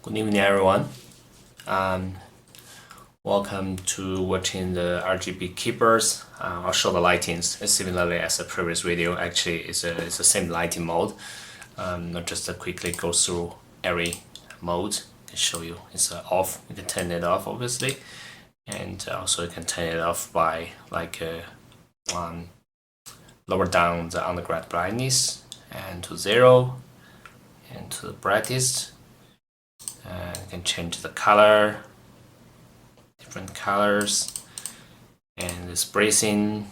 Good evening, everyone. Welcome to watching the RGB keyboards. I'll show the lightings similarly as the previous video. Actually, it's the same lighting mode. Not just quickly go through every mode and show you. It's off. You can turn it off, obviously, and also you can turn it off by lower down the underground brightness and to 0 and to the brightest. You can change the color, different colors, and this bracing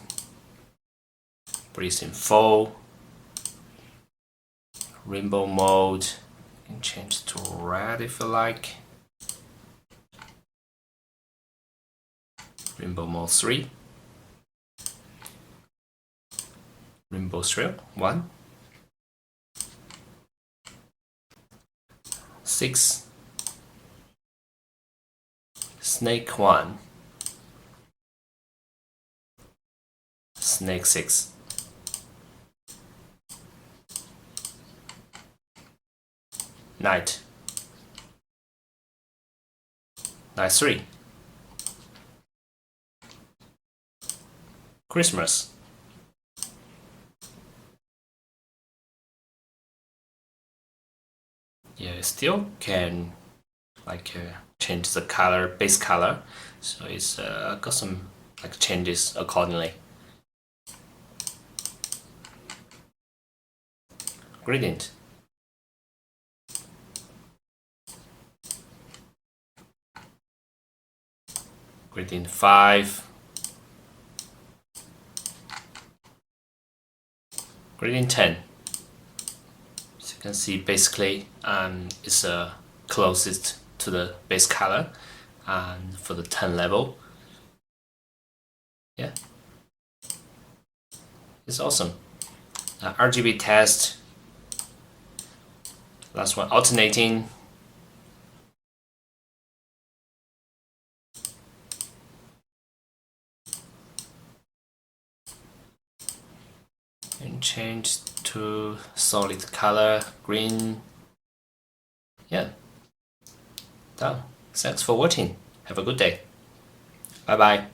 full, rainbow mode. You can change to red if you like. Rainbow mode 3. Rainbow 3, 1. 6. Snake 1. Snake 6. Night. Night 3. Christmas. Yeah, still can change the color, base color, so it's got some changes accordingly. Gradient. Gradient 5. Gradient 10. So you can see basically it's closest to the base color and for the 10 level. Yeah, it's awesome. RGB test. Last one, alternating. And change to solid color, green. Yeah, done. Thanks for watching. Have a good day. Bye bye.